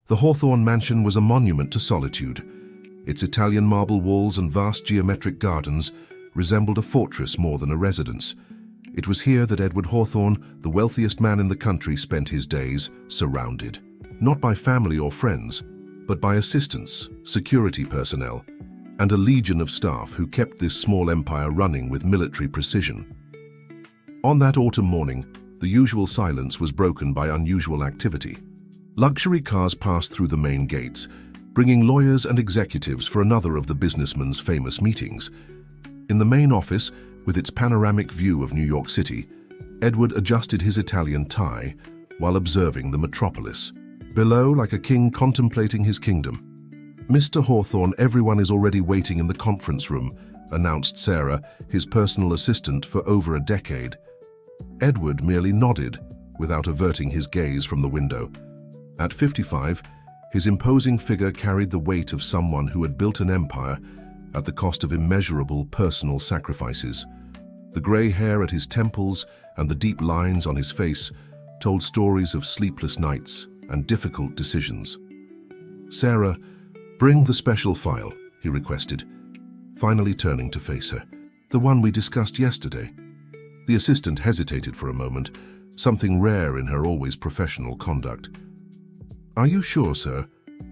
The Hawthorne mansion was a monument to solitude. Its Italian marble walls and vast geometric gardens resembled a fortress more than a residence. It was here that Edward Hawthorne, the wealthiest man in the country, spent his days, surrounded, not by family or friends, but by assistants, security personnel, and a legion of staff who kept this small empire running with military precision. On that autumn morning, the usual silence was broken by unusual activity. Luxury cars passed through the main gates, bringing lawyers and executives for another of the businessman's famous meetings. In the main office, with its panoramic view of New York City, Edward adjusted his Italian tie while observing the metropolis. Below, like a king contemplating his kingdom. "Mr. Hawthorne, everyone is already waiting in the conference room," announced Sarah, his personal assistant for over a decade. Edward merely nodded, without averting his gaze from the window. At 55, his imposing figure carried the weight of someone who had built an empire at the cost of immeasurable personal sacrifices. The grey hair at his temples and the deep lines on his face told stories of sleepless nights and difficult decisions. "Sarah, bring the special file," he requested, finally turning to face her. "The one we discussed yesterday." The assistant hesitated for a moment, something rare in her always professional conduct. "Are you sure, sir?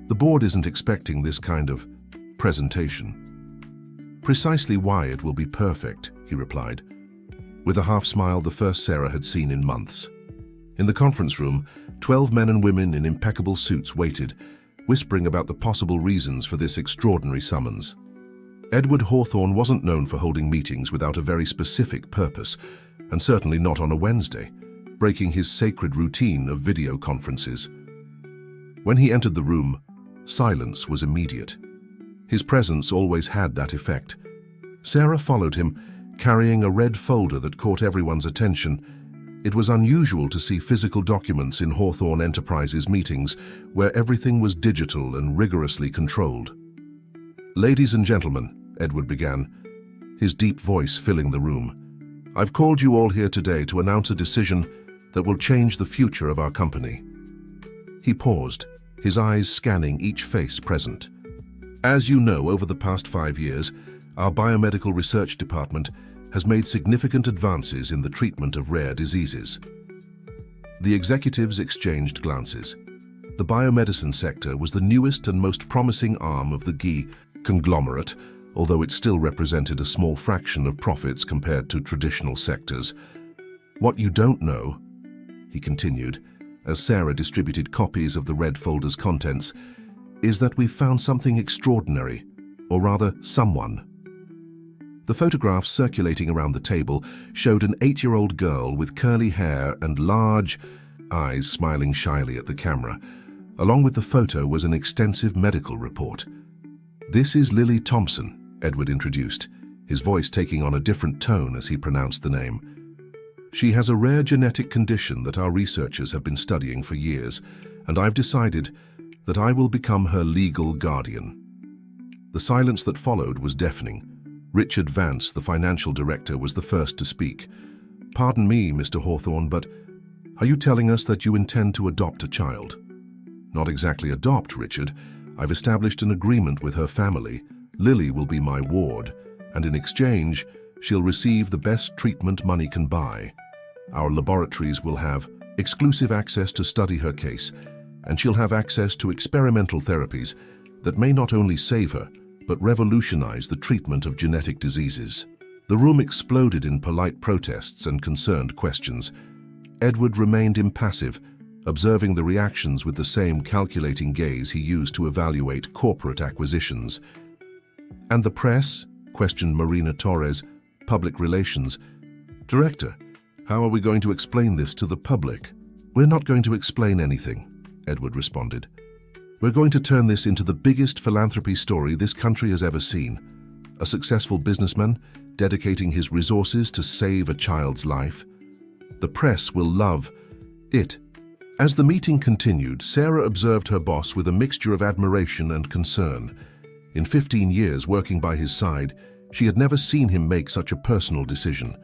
The board isn't expecting this kind of presentation." "Precisely why it will be perfect," he replied, with a half-smile, the first Sarah had seen in months. In the conference room, 12 men and women in impeccable suits waited, whispering about the possible reasons for this extraordinary summons. Edward Hawthorne wasn't known for holding meetings without a very specific purpose, and certainly not on a Wednesday, breaking his sacred routine of video conferences. When he entered the room, silence was immediate. His presence always had that effect. Sarah followed him, carrying a red folder that caught everyone's attention. It was unusual to see physical documents in Hawthorne Enterprises meetings, where everything was digital and rigorously controlled. "Ladies and gentlemen," Edward began, his deep voice filling the room, "I've called you all here today to announce a decision that will change the future of our company." He paused, his eyes scanning each face present. "As you know, over the past 5 years, our biomedical research department has made significant advances in the treatment of rare diseases." The executives exchanged glances. The biomedicine sector was the newest and most promising arm of the GE conglomerate, although it still represented a small fraction of profits compared to traditional sectors. "What you don't know," he continued, as Sarah distributed copies of the red folder's contents, "is that we've found something extraordinary, or rather, someone." The photographs circulating around the table showed an 8-year-old girl with curly hair and large eyes smiling shyly at the camera. Along with the photo was an extensive medical report. "This is Lily Thompson," Edward introduced, his voice taking on a different tone as he pronounced the name. "She has a rare genetic condition that our researchers have been studying for years, and I've decided that I will become her legal guardian." The silence that followed was deafening. Richard Vance, the financial director, was the first to speak. "Pardon me, Mr. Hawthorne, but are you telling us that you intend to adopt a child?" "Not exactly adopt, Richard. I've established an agreement with her family. Lily will be my ward, and in exchange, she'll receive the best treatment money can buy. Our laboratories will have exclusive access to study her case, and she'll have access to experimental therapies that may not only save her, but revolutionize the treatment of genetic diseases." The room exploded in polite protests and concerned questions. Edward remained impassive, observing the reactions with the same calculating gaze he used to evaluate corporate acquisitions. "And the press?" questioned Marina Torres, public relations. "Director, how are we going to explain this to the public?" "We're not going to explain anything," Edward responded. "We're going to turn this into the biggest philanthropy story this country has ever seen. A successful businessman dedicating his resources to save a child's life. The press will love it." As the meeting continued, Sarah observed her boss with a mixture of admiration and concern. In 15 years working by his side, she had never seen him make such a personal decision.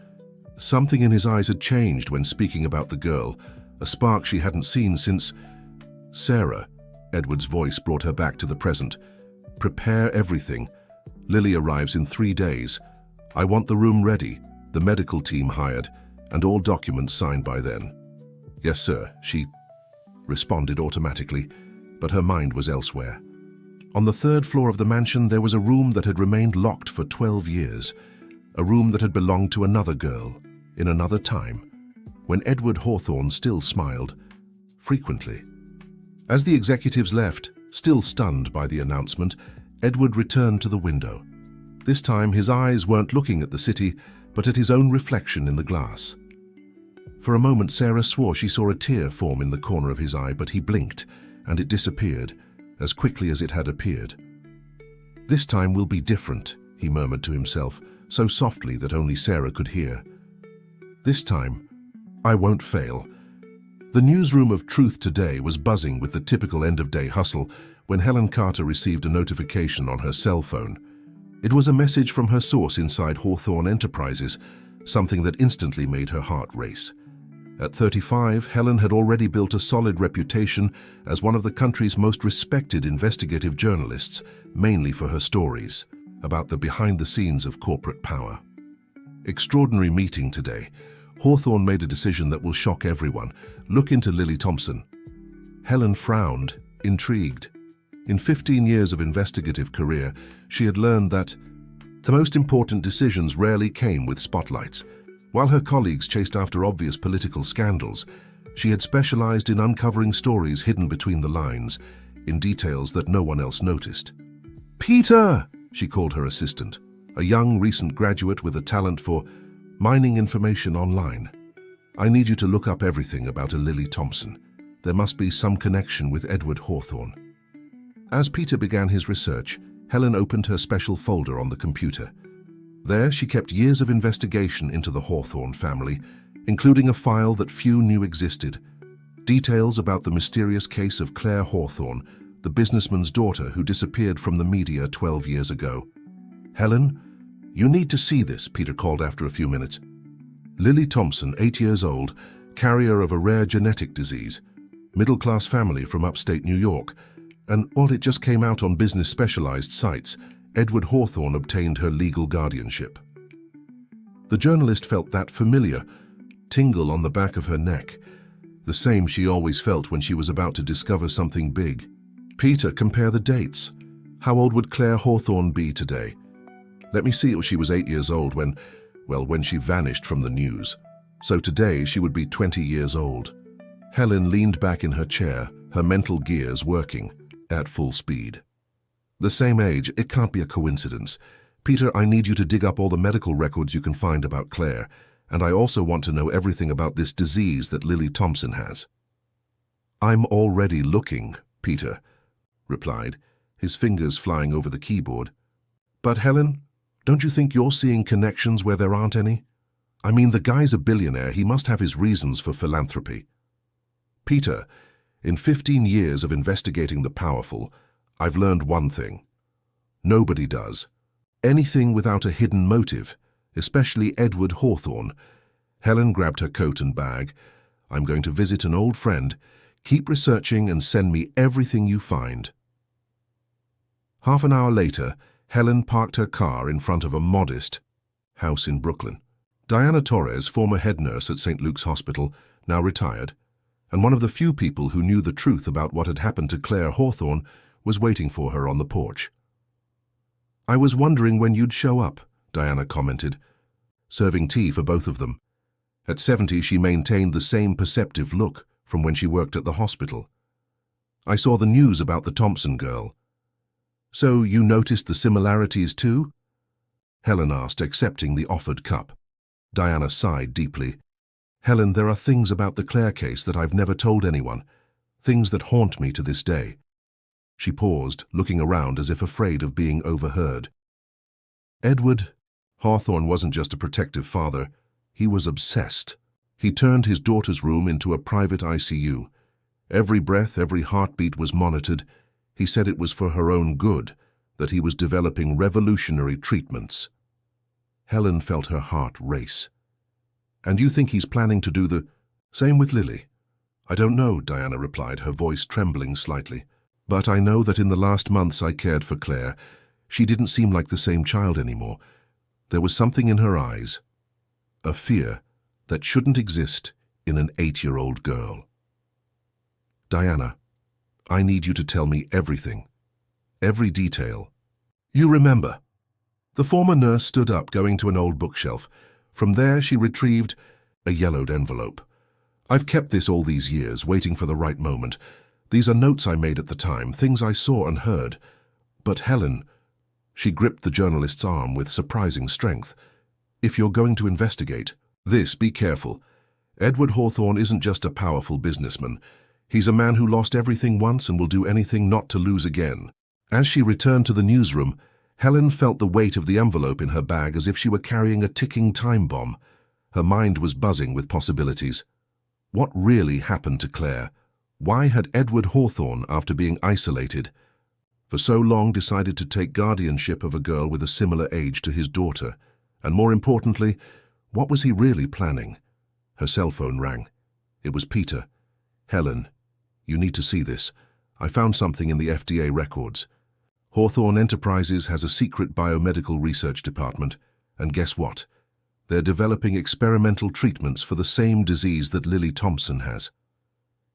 Something in his eyes had changed when speaking about the girl, a spark she hadn't seen since. "Sarah," Edward's voice brought her back to the present. "Prepare everything. Lily arrives in 3 days. I want the room ready, the medical team hired, and all documents signed by then." "Yes, sir," she responded automatically, but her mind was elsewhere. On the 3rd floor of the mansion, there was a room that had remained locked for 12 years, a room that had belonged to another girl, in another time, when Edward Hawthorne still smiled, frequently. As the executives left, still stunned by the announcement, Edward returned to the window. This time his eyes weren't looking at the city, but at his own reflection in the glass. For a moment Sarah swore she saw a tear form in the corner of his eye, but he blinked, and it disappeared, as quickly as it had appeared. "This time will be different," he murmured to himself, so softly that only Sarah could hear. "This time, I won't fail." The newsroom of Truth Today was buzzing with the typical end-of-day hustle when Helen Carter received a notification on her cell phone. It was a message from her source inside Hawthorne Enterprises, something that instantly made her heart race. At 35, Helen had already built a solid reputation as one of the country's most respected investigative journalists, mainly for her stories about the behind-the-scenes of corporate power. Extraordinary meeting today. Hawthorne made a decision that will shock everyone. Look into Lily Thompson. Helen frowned, intrigued. In 15 years of investigative career, she had learned that the most important decisions rarely came with spotlights. While her colleagues chased after obvious political scandals, she had specialized in uncovering stories hidden between the lines, in details that no one else noticed. "Peter!" she called her assistant, a young recent graduate with a talent for mining information online. "I need you to look up everything about a Lily Thompson. There must be some connection with Edward Hawthorne." As Peter began his research, Helen opened her special folder on the computer. There she kept years of investigation into the Hawthorne family, including a file that few knew existed. Details about the mysterious case of Claire Hawthorne, the businessman's daughter who disappeared from the media 12 years ago. "Helen, you need to see this," Peter called after a few minutes. Lily Thompson, 8 years old, carrier of a rare genetic disease, middle-class family from upstate New York, and while it just came out on business-specialized sites, Edward Hawthorne obtained her legal guardianship. The journalist felt that familiar tingle on the back of her neck, the same she always felt when she was about to discover something big. "Peter, compare the dates. How old would Claire Hawthorne be today? Let me see, she was 8 years old when she vanished from the news. So today she would be 20 years old." Helen leaned back in her chair, her mental gears working at full speed. "The same age, it can't be a coincidence. Peter, I need you to dig up all the medical records you can find about Claire, and I also want to know everything about this disease that Lily Thompson has." "I'm already looking," Peter replied, his fingers flying over the keyboard. "But Helen, don't you think you're seeing connections where there aren't any? I mean, the guy's a billionaire. He must have his reasons for philanthropy." "Peter, in 15 years of investigating the powerful, I've learned one thing. Nobody does anything without a hidden motive, especially Edward Hawthorne." Helen grabbed her coat and bag. "I'm going to visit an old friend. Keep researching and send me everything you find." Half an hour later, Helen parked her car in front of a modest house in Brooklyn. Diana Torres, former head nurse at St. Luke's Hospital, now retired, and one of the few people who knew the truth about what had happened to Claire Hawthorne, was waiting for her on the porch. "I was wondering when you'd show up," Diana commented, serving tea for both of them. At 70, she maintained the same perceptive look from when she worked at the hospital. "I saw the news about the Thompson girl." "So you noticed the similarities too?" Helen asked, accepting the offered cup. Diana sighed deeply. "Helen, there are things about the Claire case that I've never told anyone, things that haunt me to this day." She paused, looking around as if afraid of being overheard. Edward Hawthorne wasn't just a protective father, he was obsessed. He turned his daughter's room into a private ICU. Every breath, every heartbeat was monitored. He said it was for her own good, that he was developing revolutionary treatments. Helen felt her heart race. "And you think he's planning to do the same with Lily?" "I don't know," Diana replied, her voice trembling slightly. But I know that in the last months I cared for Claire, she didn't seem like the same child anymore. There was something in her eyes, a fear that shouldn't exist in an 8-year-old girl. Diana, I need you to tell me everything, every detail. You remember. The former nurse stood up, going to an old bookshelf. From there she retrieved a yellowed envelope. I've kept this all these years, waiting for the right moment. These are notes I made at the time, things I saw and heard. But Helen, she gripped the journalist's arm with surprising strength. If you're going to investigate this, be careful. Edward Hawthorne isn't just a powerful businessman. He's a man who lost everything once and will do anything not to lose again. As she returned to the newsroom, Helen felt the weight of the envelope in her bag as if she were carrying a ticking time bomb. Her mind was buzzing with possibilities. What really happened to Claire? Why had Edward Hawthorne, after being isolated for so long, decided to take guardianship of a girl with a similar age to his daughter? And more importantly, what was he really planning? Her cell phone rang. It was Peter. Helen, you need to see this. I found something in the FDA records. Hawthorne Enterprises has a secret biomedical research department, and guess what? They're developing experimental treatments for the same disease that Lily Thompson has.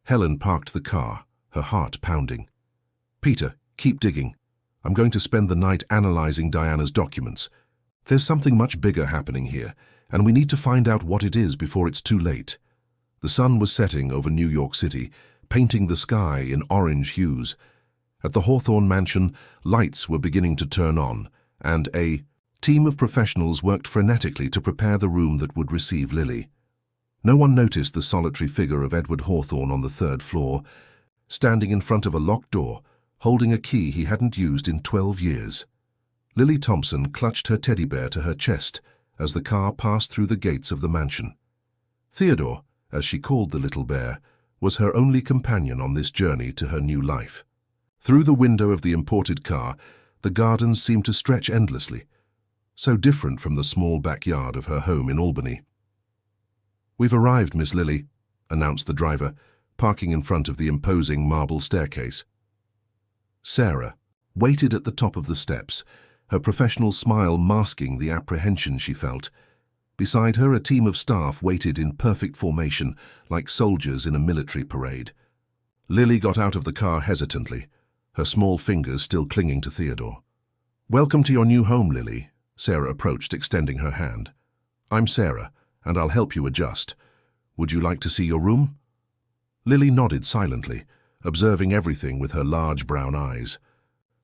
Helen parked the car, her heart pounding. Peter, keep digging. I'm going to spend the night analyzing Diana's documents. There's something much bigger happening here, and we need to find out what it is before it's too late. The sun was setting over New York City, painting the sky in orange hues. At the Hawthorne mansion, lights were beginning to turn on, and a team of professionals worked frenetically to prepare the room that would receive Lily. No one noticed the solitary figure of Edward Hawthorne on the 3rd floor, standing in front of a locked door, holding a key he hadn't used in 12 years. Lily Thompson clutched her teddy bear to her chest as the car passed through the gates of the mansion. Theodore, as she called the little bear, was her only companion on this journey to her new life. Through the window of the imported car, the gardens seemed to stretch endlessly, so different from the small backyard of her home in Albany. "We've arrived, Miss Lily," announced the driver, parking in front of the imposing marble staircase. Sarah waited at the top of the steps, her professional smile masking the apprehension she felt. Beside her, a team of staff waited in perfect formation, like soldiers in a military parade. Lily got out of the car hesitantly, her small fingers still clinging to Theodore. "Welcome to your new home, Lily," Sarah approached, extending her hand. "I'm Sarah, and I'll help you adjust. Would you like to see your room?" Lily nodded silently, observing everything with her large brown eyes.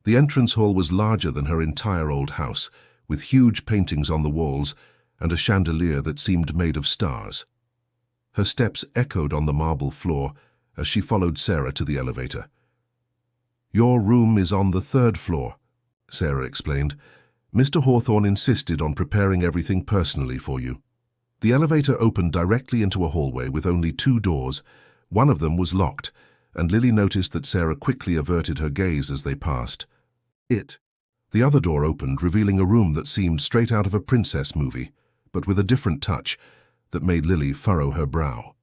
The entrance hall was larger than her entire old house, with huge paintings on the walls and a chandelier that seemed made of stars. Her steps echoed on the marble floor as she followed Sarah to the elevator. "Your room is on the 3rd floor," Sarah explained. "Mr. Hawthorne insisted on preparing everything personally for you." The elevator opened directly into a hallway with only 2 doors. One of them was locked, and Lily noticed that Sarah quickly averted her gaze as they passed. The other door opened, revealing a room that seemed straight out of a princess movie, but with a different touch that made Lily furrow her brow.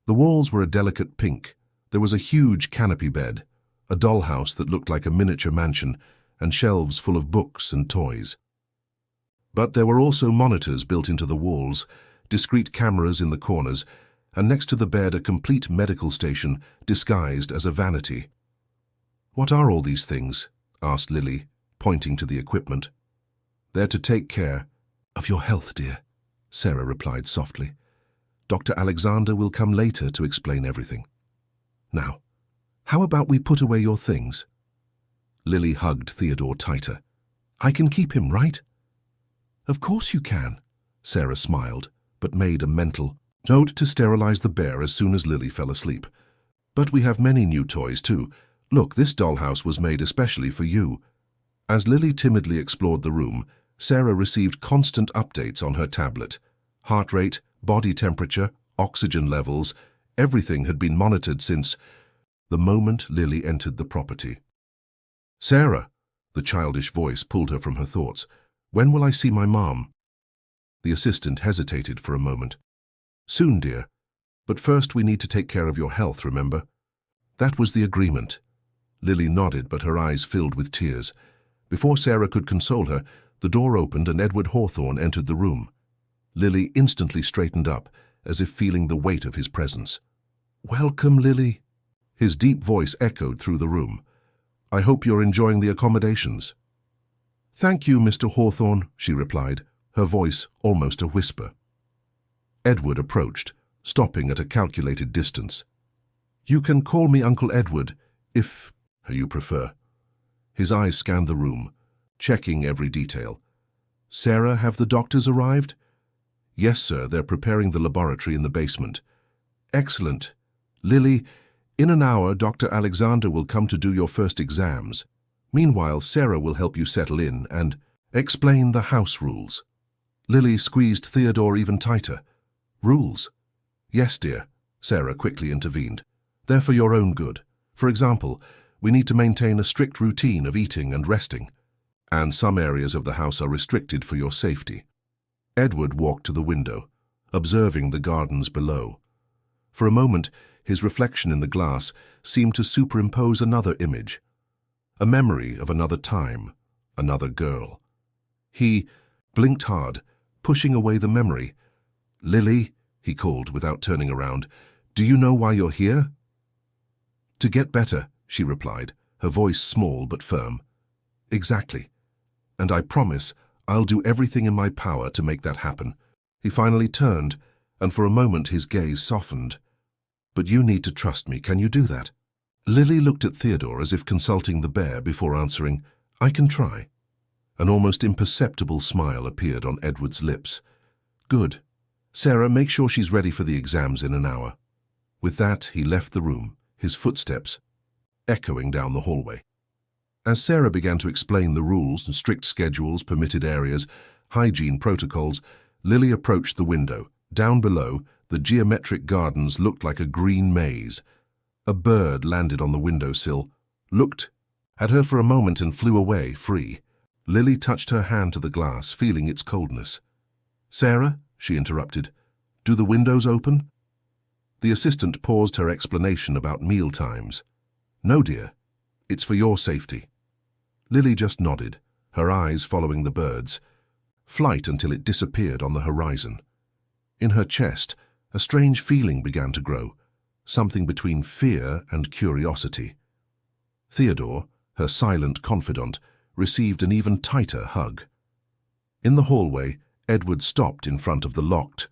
The walls were a delicate pink. There was a huge canopy bed, a dollhouse that looked like a miniature mansion, and shelves full of books and toys. But there were also monitors built into the walls, discreet cameras in the corners, and next to the bed a complete medical station disguised as a vanity. "What are all these things?" asked Lily, pointing to the equipment. "They're to take care of your health, dear," Sarah replied softly. "Dr. Alexander will come later to explain everything. Now, how about we put away your things?" Lily hugged Theodore tighter. "I can keep him, right?" "Of course you can," Sarah smiled, but made a mental note to sterilize the bear as soon as Lily fell asleep. "But we have many new toys, too. Look, this dollhouse was made especially for you." As Lily timidly explored the room, Sarah received constant updates on her tablet. Heart rate, body temperature, oxygen levels, everything had been monitored since the moment Lily entered the property. "Sarah," the childish voice pulled her from her thoughts. "When will I see my mom?" The assistant hesitated for a moment. "Soon, dear. But first we need to take care of your health, remember?" "That was the agreement." Lily nodded, but her eyes filled with tears. Before Sarah could console her, the door opened and Edward Hawthorne entered the room. Lily instantly straightened up, as if feeling the weight of his presence. "Welcome, Lily." His deep voice echoed through the room. "I hope you're enjoying the accommodations." "Thank you, Mr. Hawthorne," she replied, her voice almost a whisper. Edward approached, stopping at a calculated distance. "You can call me Uncle Edward, if you prefer." His eyes scanned the room, checking every detail. "Sarah, have the doctors arrived?" "Yes, sir, they're preparing the laboratory in the basement." "Excellent. Lily, in an hour, Dr. Alexander will come to do your first exams. Meanwhile, Sarah will help you settle in and explain the house rules." Lily squeezed Theodore even tighter. "Rules?" "Yes, dear," Sarah quickly intervened. "They're for your own good. For example, we need to maintain a strict routine of eating and resting, and some areas of the house are restricted for your safety." Edward walked to the window, observing the gardens below. For a moment, his reflection in the glass seemed to superimpose another image, a memory of another time, another girl. He blinked hard, pushing away the memory. "Lily," he called without turning around, "do you know why you're here?" "To get better," she replied, her voice small but firm. "Exactly. And I promise I'll do everything in my power to make that happen." He finally turned, and for a moment his gaze softened. "But you need to trust me. Can you do that?" Lily looked at Theodore as if consulting the bear before answering, "I can try." An almost imperceptible smile appeared on Edward's lips. "Good. Sarah, make sure she's ready for the exams in an hour." With that, he left the room, his footsteps echoing down the hallway. As Sarah began to explain the rules and strict schedules, permitted areas, hygiene protocols, Lily approached the window. Down below, the geometric gardens looked like a green maze. A bird landed on the windowsill, looked at her for a moment and flew away, free. Lily touched her hand to the glass, feeling its coldness. "Sarah," she interrupted, "do the windows open?" The assistant paused her explanation about meal times. "No, dear. It's for your safety." Lily just nodded, her eyes following the bird's flight until it disappeared on the horizon. In her chest, a strange feeling began to grow, something between fear and curiosity. Theodore, her silent confidant, received an even tighter hug. In the hallway, Edward stopped in front of the locked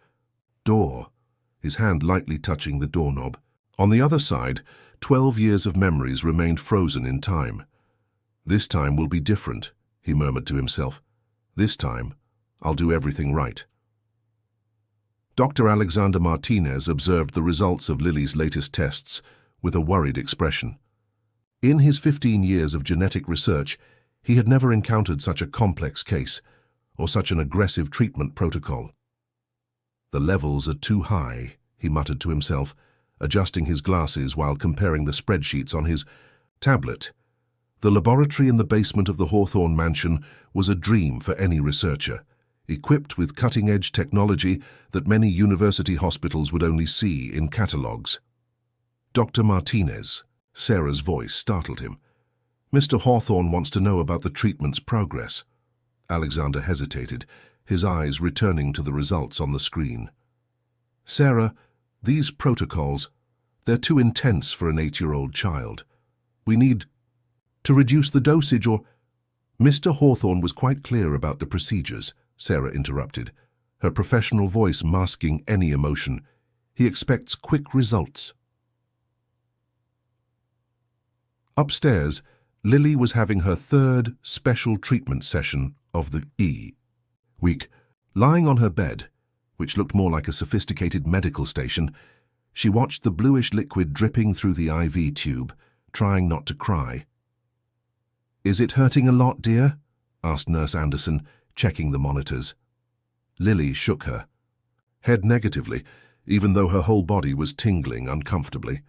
door, his hand lightly touching the doorknob. On the other side, 12 years of memories remained frozen in time. "This time will be different," he murmured to himself. "This time, I'll do everything right." Dr. Alexander Martinez observed the results of Lily's latest tests with a worried expression. In his 15 years of genetic research, he had never encountered such a complex case or such an aggressive treatment protocol. "The levels are too high," he muttered to himself, adjusting his glasses while comparing the spreadsheets on his tablet. The laboratory in the basement of the Hawthorne mansion was a dream for any researcher, equipped with cutting-edge technology that many university hospitals would only see in catalogues. "Dr. Martinez," Sarah's voice startled him. "Mr. Hawthorne wants to know about the treatment's progress." Alexander hesitated, his eyes returning to the results on the screen. "Sarah, these protocols, they're too intense for an 8-year-old child. We need to reduce the dosage or—" "Mr. Hawthorne was quite clear about the procedures," Sarah interrupted, her professional voice masking any emotion. "He expects quick results." Upstairs, Lily was having her third special treatment session of the week. Lying on her bed, which looked more like a sophisticated medical station, she watched the bluish liquid dripping through the IV tube, trying not to cry. "Is it hurting a lot, dear?" asked Nurse Anderson, checking the monitors. Lily shook her head negatively, even though her whole body was tingling uncomfortably.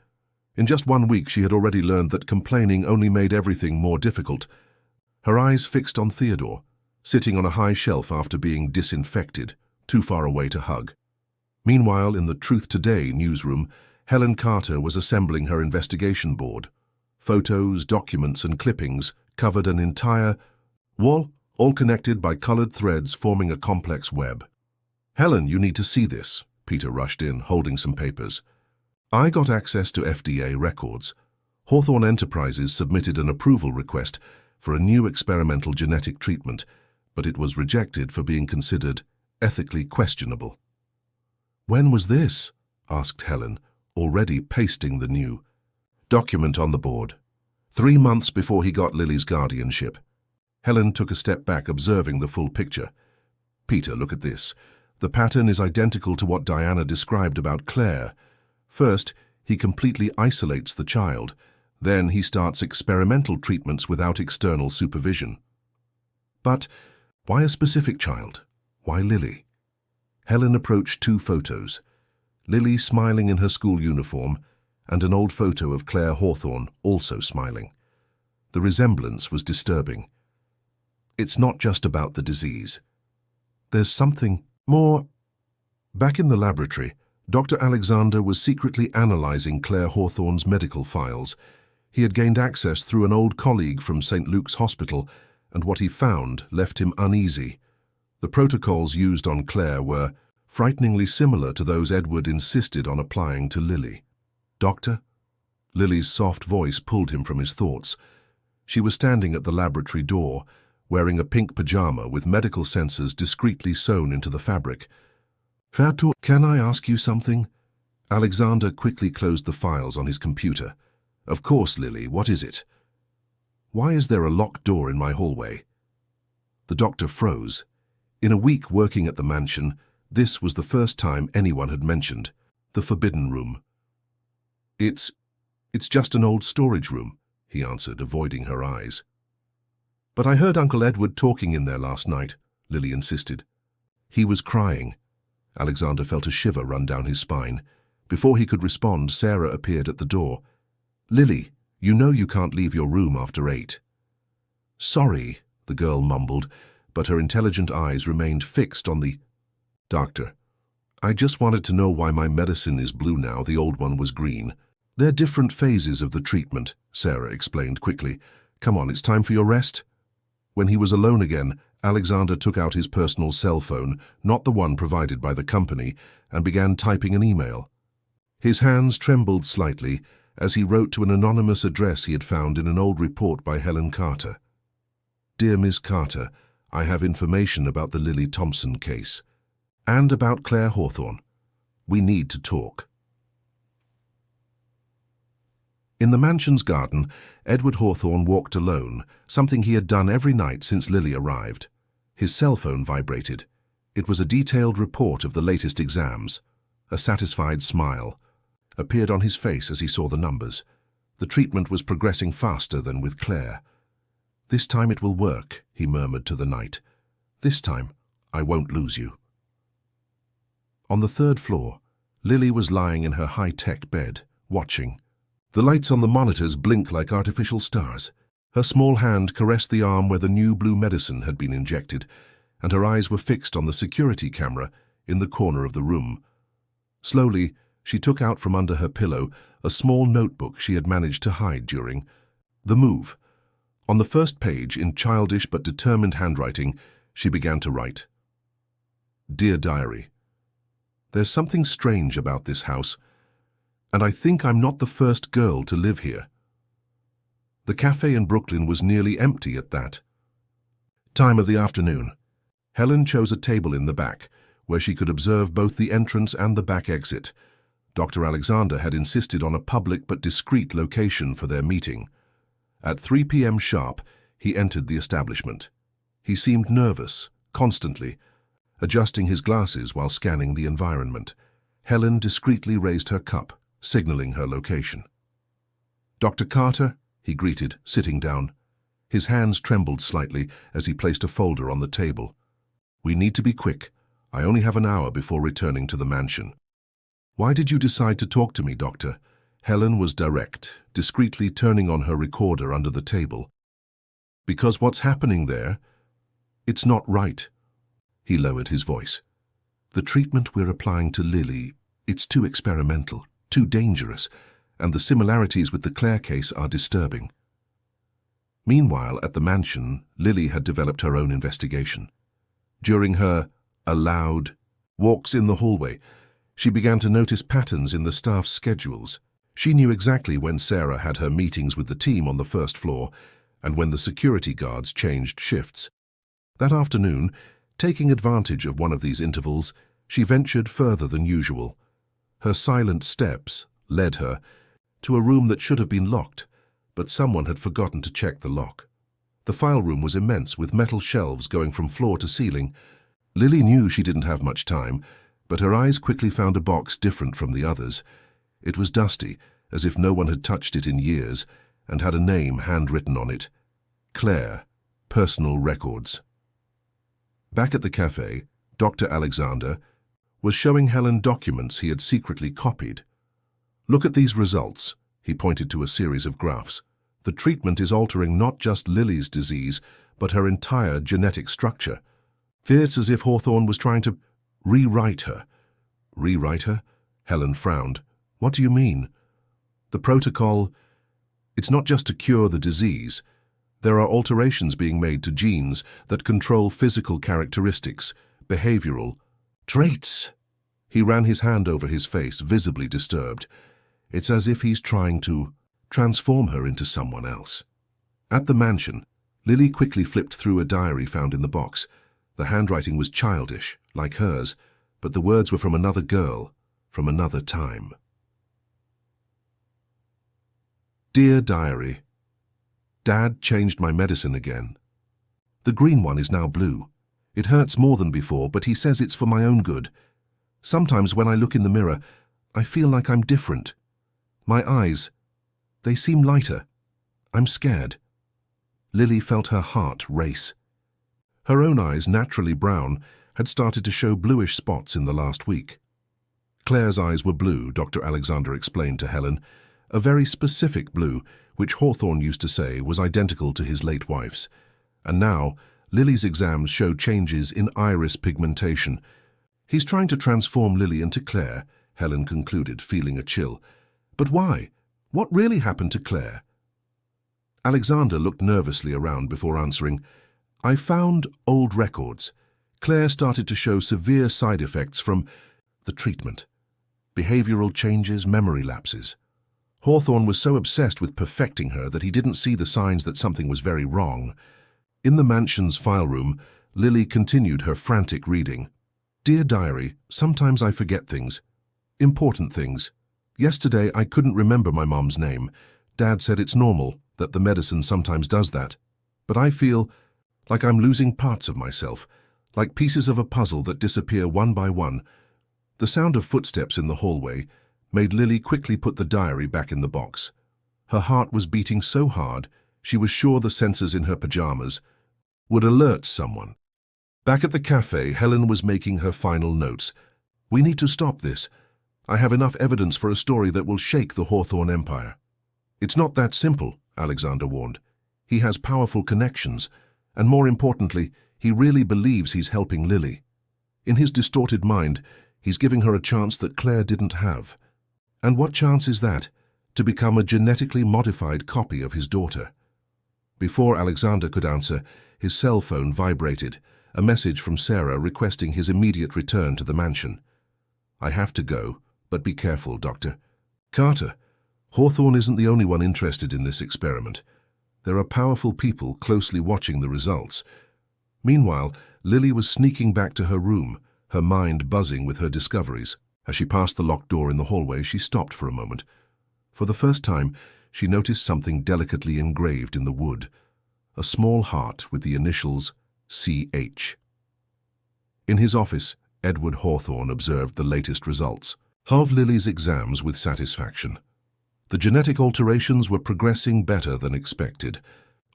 In just 1 week, she had already learned that complaining only made everything more difficult. Her eyes fixed on Theodore, sitting on a high shelf after being disinfected, too far away to hug. Meanwhile, in the Truth Today newsroom, Helen Carter was assembling her investigation board. Photos, documents, and clippings covered an entire wall, all connected by colored threads forming a complex web. "Helen, you need to see this," Peter rushed in, holding some papers. "I got access to FDA records. Hawthorne Enterprises submitted an approval request for a new experimental genetic treatment, but it was rejected for being considered ethically questionable." "When was this?" asked Helen, already pasting the new document on the board. 3 months before he got Lily's guardianship. Helen took a step back, observing the full picture. "Peter, look at this. The pattern is identical to what Diana described about Claire. First, he completely isolates the child. Then he starts experimental treatments without external supervision." "But why a specific child? Why Lily?" Helen approached 2 photos. Lily smiling in her school uniform, and an old photo of Claire Hawthorne also smiling. The resemblance was disturbing. It's not just about the disease. There's something more. Back in the laboratory, Dr. Alexander was secretly analyzing Claire Hawthorne's medical files. He had gained access through an old colleague from St. Luke's Hospital, and what he found left him uneasy. The protocols used on Claire were frighteningly similar to those Edward insisted on applying to Lily. "Doctor?" Lily's soft voice pulled him from his thoughts. She was standing at the laboratory door, wearing a pink pajama with medical sensors discreetly sewn into the fabric. "Vertu, can I ask you something?" Alexander quickly closed the files on his computer. "Of course, Lily, what is it?" "Why is there a locked door in my hallway?" The doctor froze. In a week working at the mansion, this was the first time anyone had mentioned the forbidden room. It's just an old storage room," he answered, avoiding her eyes. "But I heard Uncle Edward talking in there last night," Lily insisted. "He was crying." Alexander felt a shiver run down his spine. Before he could respond, Sarah appeared at the door. "Lily, you know you can't leave your room after 8. "Sorry," the girl mumbled, but her intelligent eyes remained fixed on the doctor. "I just wanted to know why my medicine is blue now, the old one was green." "They're different phases of the treatment," Sarah explained quickly. "Come on, it's time for your rest." When he was alone again, Alexander took out his personal cell phone, not the one provided by the company, and began typing an email. His hands trembled slightly as he wrote to an anonymous address he had found in an old report by Helen Carter. "Dear Miss Carter, I have information about the Lily Thompson case. And about Claire Hawthorne. We need to talk." In the mansion's garden, Edward Hawthorne walked alone, something he had done every night since Lily arrived. His cell phone vibrated. It was a detailed report of the latest exams. A satisfied smile appeared on his face as he saw the numbers. The treatment was progressing faster than with Claire. "This time it will work," he murmured to the night. "This time, I won't lose you." On the 3rd floor, Lily was lying in her high-tech bed, watching. The lights on the monitors blinked like artificial stars. Her small hand caressed the arm where the new blue medicine had been injected, and her eyes were fixed on the security camera in the corner of the room. Slowly, she took out from under her pillow a small notebook she had managed to hide during the move. On the first page, in childish but determined handwriting, she began to write. "Dear Diary, there's something strange about this house, and I think I'm not the first girl to live here." The cafe in Brooklyn was nearly empty at that time of the afternoon. Helen chose a table in the back, where she could observe both the entrance and the back exit. Dr. Alexander had insisted on a public but discreet location for their meeting. At 3 p.m. sharp, he entered the establishment. He seemed nervous, constantly, adjusting his glasses while scanning the environment. Helen discreetly raised her cup, signaling her location. "Dr. Carter," he greeted, sitting down. His hands trembled slightly as he placed a folder on the table. "We need to be quick. I only have an hour before returning to the mansion." "Why did you decide to talk to me, Doctor?" Helen was direct, discreetly turning on her recorder under the table. "Because what's happening there, it's not right." He lowered his voice. "The treatment we're applying to Lily, it's too experimental, too dangerous, and the similarities with the Claire case are disturbing. Meanwhile, at the mansion, Lily had developed her own investigation. During her allowed walks in the hallway, she began to notice patterns in the staff's schedules. She knew exactly when Sarah had her meetings with the team on the first floor and when the security guards changed shifts. That afternoon, taking advantage of one of these intervals, she ventured further than usual. Her silent steps led her to a room that should have been locked, but someone had forgotten to check the lock. The file room was immense, with metal shelves going from floor to ceiling. Lily knew she didn't have much time, but her eyes quickly found a box different from the others. It was dusty, as if no one had touched it in years, and had a name handwritten on it. Claire, Personal Records. Back at the cafe, Dr. Alexander was showing Helen documents he had secretly copied. "Look at these results," he pointed to a series of graphs. "The treatment is altering not just Lily's disease, but her entire genetic structure. It's as if Hawthorne was trying to rewrite her." "Rewrite her?" Helen frowned. "What do you mean?" "The protocol, it's not just to cure the disease. There are alterations being made to genes that control physical characteristics, behavioral traits." He ran his hand over his face, visibly disturbed. "It's as if he's trying to transform her into someone else." At the mansion, Lily quickly flipped through a diary found in the box. The handwriting was childish, like hers, but the words were from another girl, from another time. "Dear Diary, Dad changed my medicine again. The green one is now blue. It hurts more than before, but he says it's for my own good. Sometimes when I look in the mirror, I feel like I'm different. My eyes, they seem lighter. I'm scared." Lily felt her heart race. Her own eyes, naturally brown, had started to show bluish spots in the last week. Claire's eyes were blue, Dr. Alexander explained to Helen, a very specific blue, which Hawthorne used to say was identical to his late wife's. And now, Lily's exams showed changes in iris pigmentation. "He's trying to transform Lily into Claire," Helen concluded, feeling a chill. "But why? What really happened to Claire?" Alexander looked nervously around before answering. "I found old records. Claire started to show severe side effects from the treatment. Behavioral changes, memory lapses. Hawthorne was so obsessed with perfecting her that he didn't see the signs that something was very wrong." In the mansion's file room, Lily continued her frantic reading. "Dear Diary, sometimes I forget things. Important things. Yesterday I couldn't remember my mom's name. Dad said it's normal, that the medicine sometimes does that. But I feel like I'm losing parts of myself, like pieces of a puzzle that disappear one by one." The sound of footsteps in the hallway made Lily quickly put the diary back in the box. Her heart was beating so hard, she was sure the sensors in her pajamas would alert someone. Back at the cafe, Helen was making her final notes. "We need to stop this. I have enough evidence for a story that will shake the Hawthorne empire." "It's not that simple," Alexander warned. "He has powerful connections, and more importantly, he really believes he's helping Lily. In his distorted mind, he's giving her a chance that Claire didn't have. And what chance is that? To become a genetically modified copy of his daughter." Before Alexander could answer, his cell phone vibrated, a message from Sarah requesting his immediate return to the mansion. "I have to go, but be careful, Doctor. Carter, Hawthorne isn't the only one interested in this experiment. There are powerful people closely watching the results." Meanwhile, Lily was sneaking back to her room, her mind buzzing with her discoveries. As she passed the locked door in the hallway, she stopped for a moment. For the first time, she noticed something delicately engraved in the wood, a small heart with the initials CH. In his office, Edward Hawthorne observed the latest results of Lily's exams with satisfaction. The genetic alterations were progressing better than expected.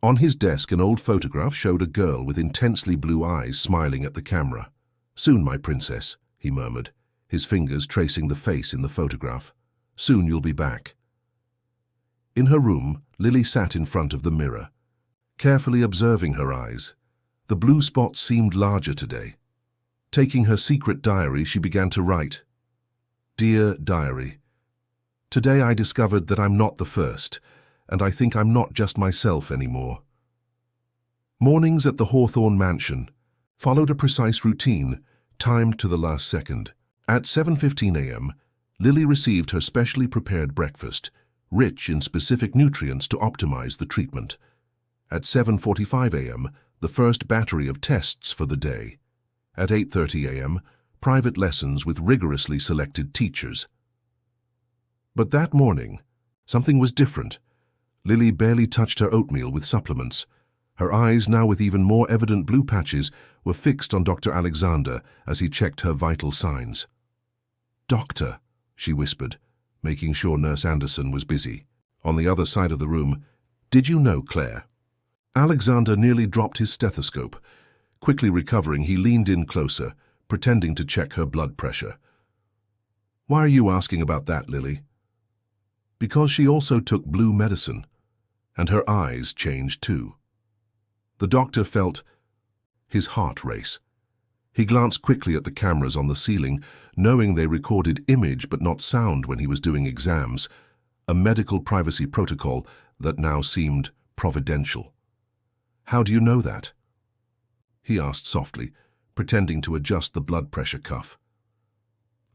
On his desk, an old photograph showed a girl with intensely blue eyes smiling at the camera. "Soon, my princess," he murmured, his fingers tracing the face in the photograph. "Soon you'll be back." In her room, Lily sat in front of the mirror, carefully observing her eyes. The blue spots seemed larger today. Taking her secret diary, she began to write. "Dear Diary, Today I discovered that I'm not the first, and I think I'm not just myself anymore. Mornings at the Hawthorne mansion followed a precise routine, timed to the last second. At 7:15 a.m., Lily received her specially prepared breakfast, rich in specific nutrients to optimize the treatment. At 7:45 a.m., the first battery of tests for the day. At 8:30 a.m., private lessons with rigorously selected teachers. But that morning, something was different. Lily barely touched her oatmeal with supplements. Her eyes, now with even more evident blue patches, were fixed on Dr. Alexander as he checked her vital signs. "Doctor," she whispered, making sure Nurse Anderson was busy. On the other side of the room, "Did you know, Claire?" Alexander nearly dropped his stethoscope. Quickly recovering, he leaned in closer, pretending to check her blood pressure. "Why are you asking about that, Lily?" "Because she also took blue medicine, and her eyes changed too." The doctor felt his heart race. He glanced quickly at the cameras on the ceiling, knowing they recorded image but not sound when he was doing exams, a medical privacy protocol that now seemed providential. "How do you know that?" he asked softly, pretending to adjust the blood pressure cuff.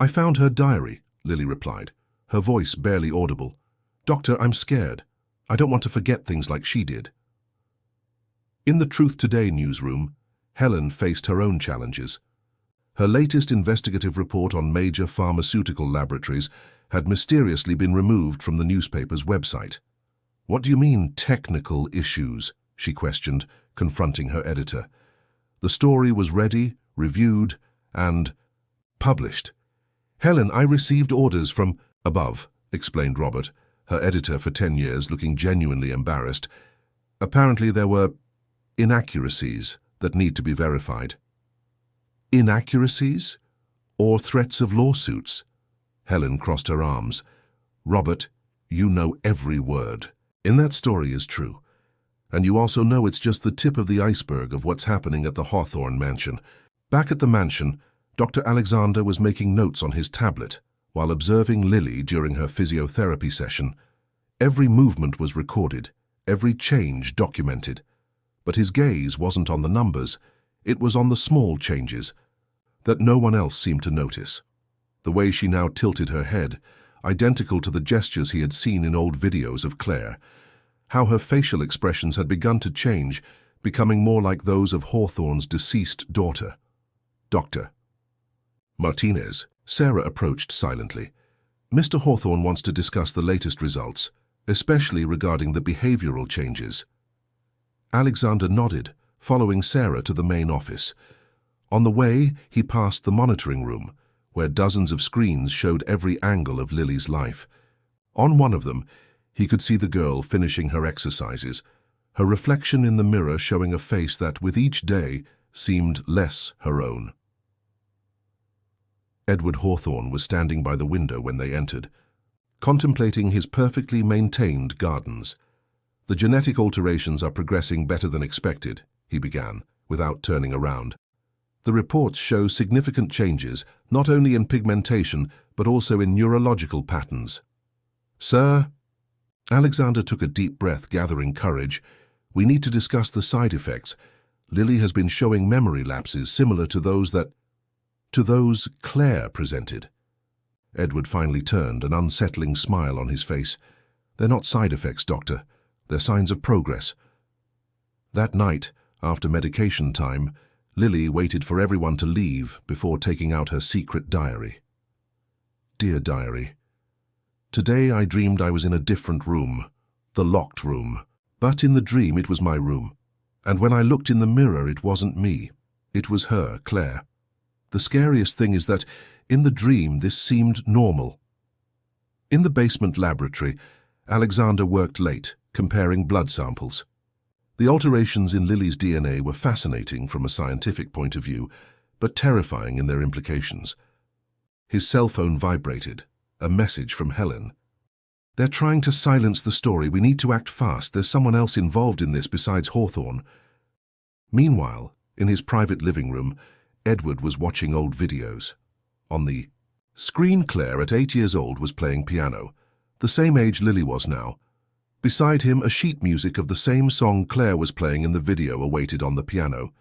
"I found her diary," Lily replied, her voice barely audible. "Doctor, I'm scared. I don't want to forget things like she did." In the Truth Today newsroom, Helen faced her own challenges. Her latest investigative report on major pharmaceutical laboratories had mysteriously been removed from the newspaper's website. "What do you mean, technical issues?" she questioned, confronting her editor. The story was ready, reviewed, and published. "Helen, I received orders from above," explained Robert, her editor for 10 years, looking genuinely embarrassed. "Apparently there were inaccuracies that need to be verified." "Inaccuracies? Or threats of lawsuits?" Helen crossed her arms. "Robert, you know every word. In that story is true. And you also know it's just the tip of the iceberg of what's happening at the Hawthorne mansion." Back at the mansion, Dr. Alexander was making notes on his tablet while observing Lily during her physiotherapy session. Every movement was recorded, every change documented. But his gaze wasn't on the numbers, it was on the small changes that no one else seemed to notice. The way she now tilted her head, identical to the gestures he had seen in old videos of Claire. How her facial expressions had begun to change, becoming more like those of Hawthorne's deceased daughter. "Doctor." "Martinez." Sarah approached silently. "Mr. Hawthorne wants to discuss the latest results, especially regarding the behavioral changes." Alexander nodded, following Sarah to the main office. On the way, he passed the monitoring room, where dozens of screens showed every angle of Lily's life. On one of them, he could see the girl finishing her exercises, her reflection in the mirror showing a face that, with each day, seemed less her own. Edward Hawthorne was standing by the window when they entered, contemplating his perfectly maintained gardens. "The genetic alterations are progressing better than expected," he began, without turning around. "The reports show significant changes, not only in pigmentation, but also in neurological patterns." "Sir?" Alexander took a deep breath, gathering courage. "We need to discuss the side effects. Lily has been showing memory lapses similar to those Claire presented." Edward finally turned, an unsettling smile on his face. "They're not side effects, Doctor. They're signs of progress." That night, after medication time, Lily waited for everyone to leave before taking out her secret diary. "Dear Diary, today I dreamed I was in a different room, the locked room. But in the dream it was my room. And when I looked in the mirror it wasn't me. It was her, Claire. The scariest thing is that, in the dream, this seemed normal." In the basement laboratory, Alexander worked late, comparing blood samples. The alterations in Lily's DNA were fascinating from a scientific point of view, but terrifying in their implications. His cell phone vibrated, a message from Helen. "They're trying to silence the story. We need to act fast. There's someone else involved in this besides Hawthorne." Meanwhile, in his private living room, Edward was watching old videos. On the screen, Claire, at 8 years old, was playing piano. the same age Lily was now. Beside him, a sheet music of the same song Claire was playing in the video awaited on the piano.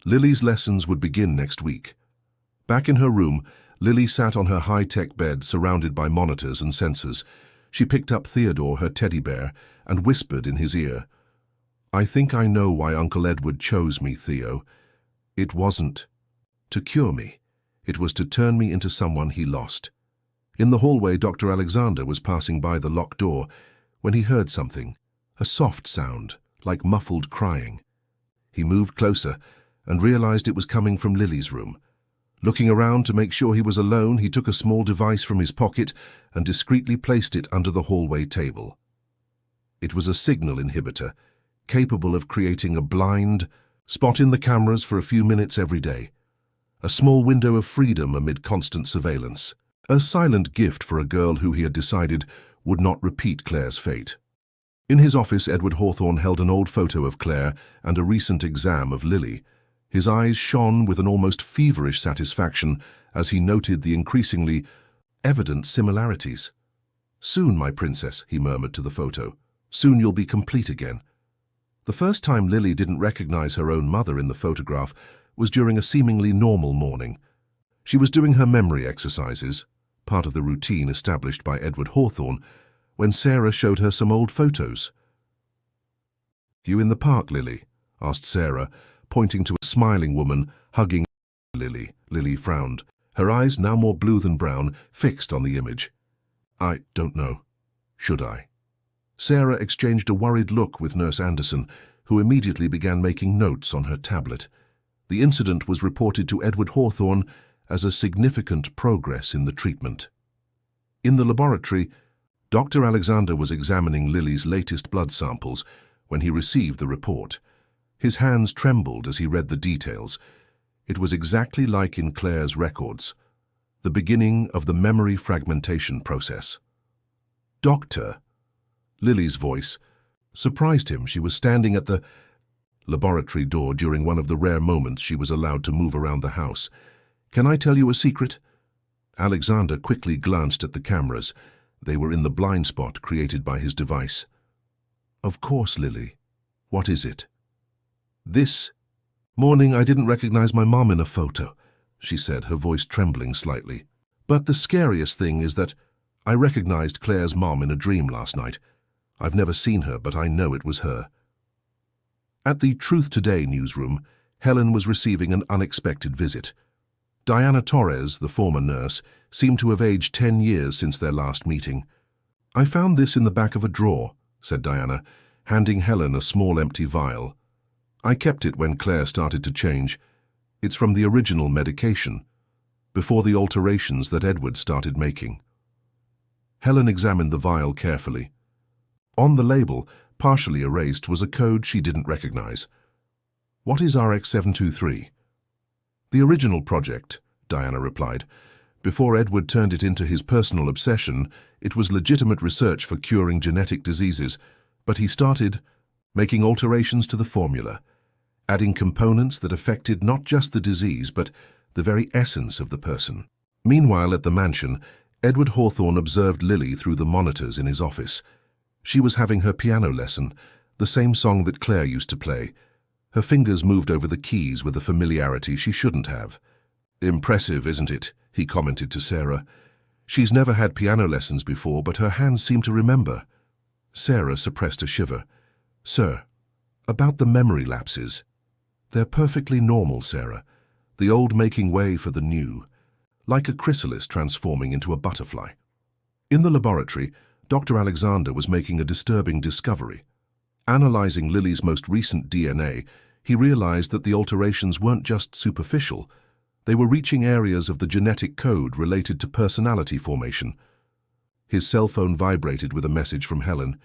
Lily's lessons would begin next week. Back in her room, Lily sat on her high-tech bed surrounded by monitors and sensors. She picked up Theodore, her teddy bear, and whispered in his ear, "I think I know why Uncle Edward chose me, Theo. It wasn't to cure me. It was to turn me into someone he lost." In the hallway, Dr. Alexander was passing by the locked door when he heard something, a soft sound, like muffled crying. He moved closer and realized it was coming from Lily's room. Looking around to make sure he was alone, he took a small device from his pocket and discreetly placed it under the hallway table. It was a signal inhibitor, capable of creating a blind spot in the cameras for a few minutes every day. A small window of freedom amid constant surveillance. A silent gift for a girl who he had decided would not repeat Claire's fate. In his office, Edward Hawthorne held an old photo of Claire and a recent exam of Lily. His eyes shone with an almost feverish satisfaction as he noted the increasingly evident similarities. "Soon, my princess," he murmured to the photo. "Soon you'll be complete again." The first time Lily didn't recognize her own mother in the photograph was during a seemingly normal morning. She was doing her memory exercises, part of the routine established by Edward Hawthorne, when Sarah showed her some old photos. "You in the park, Lily?" asked Sarah, pointing to a smiling woman hugging Lily. Lily frowned, her eyes, now more blue than brown, fixed on the image. "I don't know. Should I?" Sarah exchanged a worried look with Nurse Anderson, who immediately began making notes on her tablet. The incident was reported to Edward Hawthorne as a significant progress in the treatment. In the laboratory, Dr. Alexander was examining Lily's latest blood samples when he received the report. His hands trembled as he read the details. It was exactly like in Claire's records, the beginning of the memory fragmentation process. "Doctor," Lily's voice surprised him. She was standing at the laboratory door during one of the rare moments she was allowed to move around the house. "Can I tell you a secret?" Alexander quickly glanced at the cameras. They were in the blind spot created by his device. "Of course, Lily. What is it?" "This morning I didn't recognize my mom in a photo," she said, her voice trembling slightly. "But the scariest thing is that I recognized Claire's mom in a dream last night. I've never seen her, but I know it was her." At the Truth Today newsroom, Helen was receiving an unexpected visit. Diana Torres, the former nurse, seemed to have aged 10 years since their last meeting. "I found this in the back of a drawer," said Diana, handing Helen a small empty vial. "I kept it when Claire started to change. It's from the original medication, before the alterations that Edward started making." Helen examined the vial carefully. On the label, partially erased, was a code she didn't recognize. "What is RX-723? "The original project," Diana replied. "Before Edward turned it into his personal obsession, it was legitimate research for curing genetic diseases, but he started making alterations to the formula, adding components that affected not just the disease, but the very essence of the person." Meanwhile, at the mansion, Edward Hawthorne observed Lily through the monitors in his office. She was having her piano lesson, the same song that Claire used to play. Her fingers moved over the keys with a familiarity she shouldn't have. "Impressive, isn't it?" he commented to Sarah. "She's never had piano lessons before, but her hands seem to remember." Sarah suppressed a shiver. "Sir, about the memory lapses. They're perfectly normal, Sarah. The old making way for the new, like a chrysalis transforming into a butterfly." In the laboratory, Dr. Alexander was making a disturbing discovery. Analyzing Lily's most recent DNA, he realized that the alterations weren't just superficial. They were reaching areas of the genetic code related to personality formation. His cell phone vibrated with a message from Helen.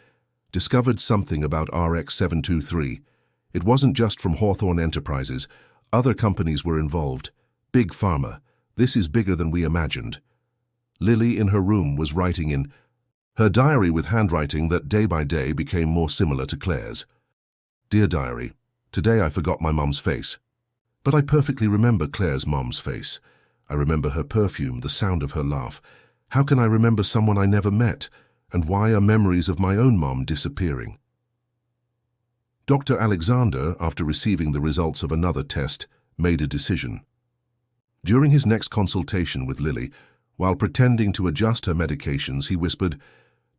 "Discovered something about RX-723. It wasn't just from Hawthorne Enterprises. Other companies were involved. Big pharma. This is bigger than we imagined." Lily, in her room, was writing in her diary with handwriting that day by day became more similar to Claire's. "Dear Diary, today I forgot my mum's face. But I perfectly remember Claire's mum's face. I remember her perfume, the sound of her laugh. How can I remember someone I never met? And why are memories of my own mom disappearing? Dr. Alexander, after receiving the results of another test, made a decision. During his next consultation with Lily, while pretending to adjust her medications, he whispered,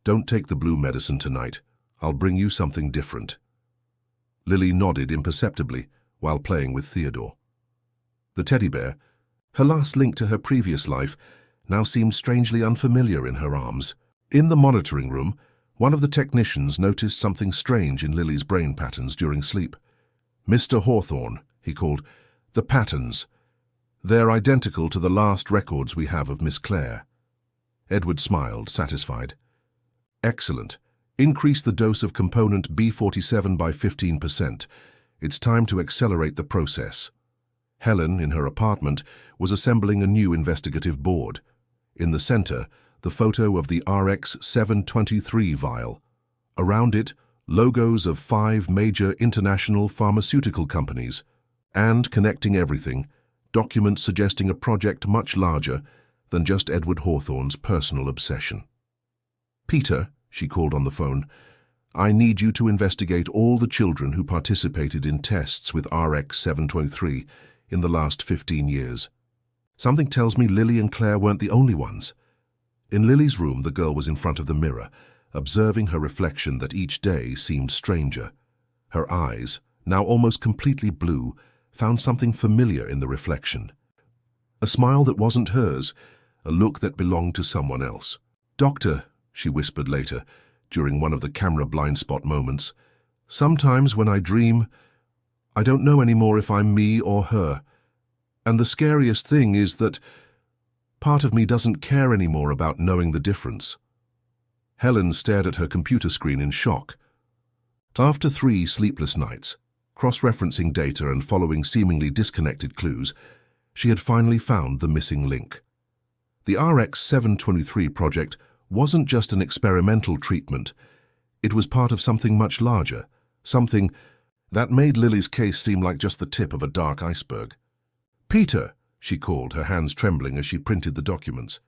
"Don't take the blue medicine tonight. I'll bring you something different." Lily nodded imperceptibly while playing with Theodore. The teddy bear, her last link to her previous life, now seemed strangely unfamiliar in her arms. In the monitoring room, one of the technicians noticed something strange in Lily's brain patterns during sleep. "Mr. Hawthorne," he called, "the patterns. They're identical to the last records we have of Miss Clare." Edward smiled, satisfied. "Excellent. Increase the dose of component B47 by 15%. It's time to accelerate the process." Helen, in her apartment, was assembling a new investigative board. In the center, the photo of the RX-723 vial. Around it, logos of 5 major international pharmaceutical companies. And, connecting everything, documents suggesting a project much larger than just Edward Hawthorne's personal obsession. "Peter," she called on the phone, "I need you to investigate all the children who participated in tests with RX-723 in the last 15 years. Something tells me Lily and Claire weren't the only ones." In Lily's room, the girl was in front of the mirror, observing her reflection that each day seemed stranger. Her eyes, now almost completely blue, found something familiar in the reflection. A smile that wasn't hers, a look that belonged to someone else. "Doctor," she whispered later, during one of the camera blind spot moments, "sometimes when I dream, I don't know anymore if I'm me or her. And the scariest thing is that part of me doesn't care anymore about knowing the difference." Helen stared at her computer screen in shock. After 3 sleepless nights, cross-referencing data and following seemingly disconnected clues, she had finally found the missing link. The RX-723 project wasn't just an experimental treatment. It was part of something much larger, something that made Lily's case seem like just the tip of a dark iceberg. "Peter," she called, her hands trembling as she printed the documents.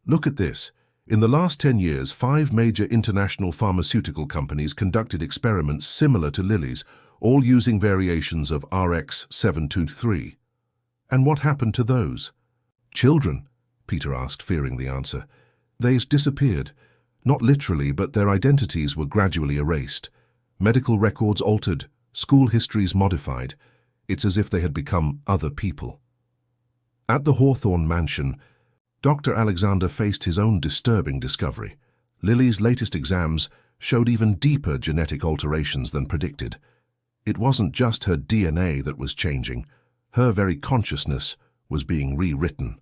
"Look at this. In the last 10 years, 5 major international pharmaceutical companies conducted experiments similar to Lily's, all using variations of RX-723. And what happened to those?" "Children?" Peter asked, fearing the answer. "They disappeared. Not literally, but their identities were gradually erased. Medical records altered, school histories modified. It's as if they had become other people." At the Hawthorne mansion, Dr. Alexander faced his own disturbing discovery. Lily's latest exams showed even deeper genetic alterations than predicted. It wasn't just her DNA that was changing. Her very consciousness was being rewritten.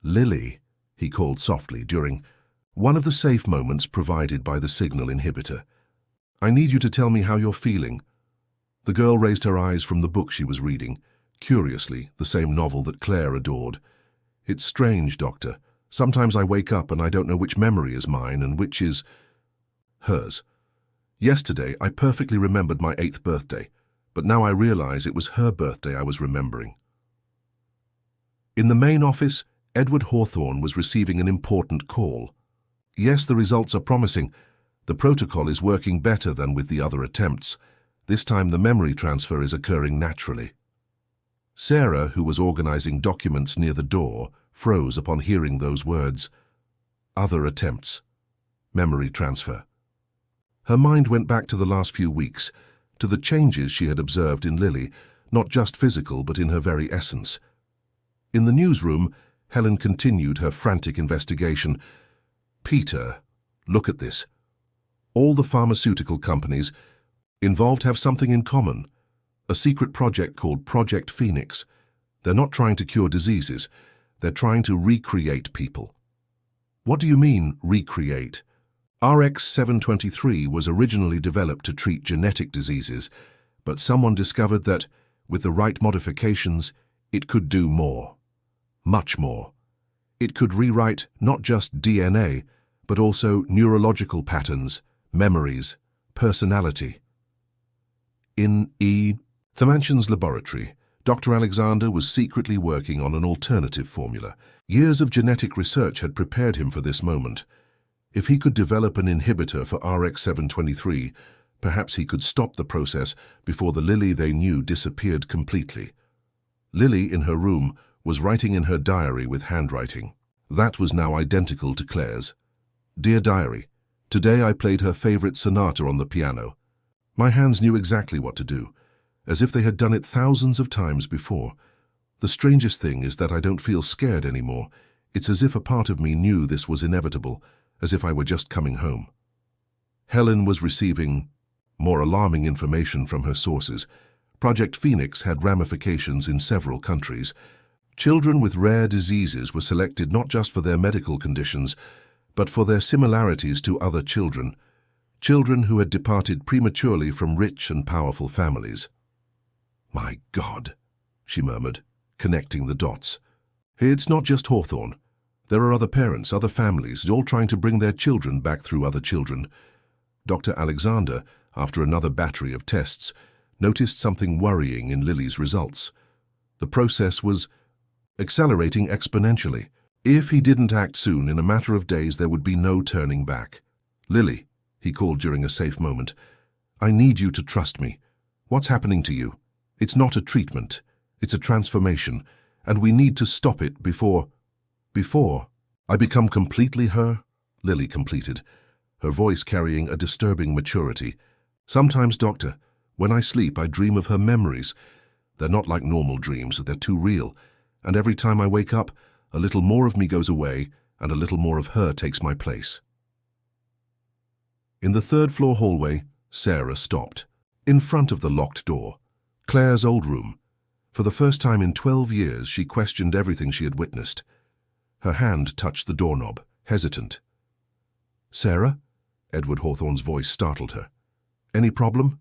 "Lily," he called softly during one of the safe moments provided by the signal inhibitor. "I need you to tell me how you're feeling." The girl raised her eyes from the book she was reading, curiously, the same novel that Claire adored. "It's strange, Doctor. Sometimes I wake up and I don't know which memory is mine and which is hers. Yesterday, I perfectly remembered my 8th birthday, but now I realize it was her birthday I was remembering." In the main office, Edward Hawthorne was receiving an important call. "Yes, the results are promising. The protocol is working better than with the other attempts. This time the memory transfer is occurring naturally." Sarah, who was organizing documents near the door, froze upon hearing those words. Other attempts. Memory transfer. Her mind went back to the last few weeks, to the changes she had observed in Lily, not just physical but in her very essence. In the newsroom, Helen continued her frantic investigation. "Peter, look at this. All the pharmaceutical companies involved have something in common. A secret project called Project Phoenix. They're not trying to cure diseases. They're trying to recreate people." "What do you mean, recreate?" RX-723 was originally developed to treat genetic diseases, but someone discovered that, with the right modifications, it could do more. Much more. It could rewrite not just DNA, but also neurological patterns, memories, personality. In the mansion's laboratory, Dr. Alexander was secretly working on an alternative formula. Years of genetic research had prepared him for this moment. If he could develop an inhibitor for RX-723, perhaps he could stop the process before the Lily they knew disappeared completely. Lily, in her room, was writing in her diary with handwriting. That was now identical to Claire's. "Dear Diary, today I played her favorite sonata on the piano. My hands knew exactly what to do, as if they had done it thousands of times before. The strangest thing is that I don't feel scared anymore. It's as if a part of me knew this was inevitable, as if I were just coming home." Helen was receiving more alarming information from her sources. Project Phoenix had ramifications in several countries. Children with rare diseases were selected not just for their medical conditions, but for their similarities to other children, children who had departed prematurely from rich and powerful families. "My God," she murmured, connecting the dots. "It's not just Hawthorne. There are other parents, other families, all trying to bring their children back through other children." Dr. Alexander, after another battery of tests, noticed something worrying in Lily's results. The process was accelerating exponentially. If he didn't act soon, in a matter of days, there would be no turning back. "Lily," he called during a safe moment, "I need you to trust me. What's happening to you? It's not a treatment. It's a transformation, and we need to stop it before I become completely her," Lily completed, her voice carrying a disturbing maturity. "Sometimes, Doctor, when I sleep, I dream of her memories. They're not like normal dreams, they're too real. And every time I wake up, a little more of me goes away, and a little more of her takes my place." In the third-floor hallway, Sarah stopped, in front of the locked door, Claire's old room. For the first time in 12 years, she questioned everything she had witnessed. Her hand touched the doorknob, hesitant. "Sarah?" Edward Hawthorne's voice startled her. "Any problem?"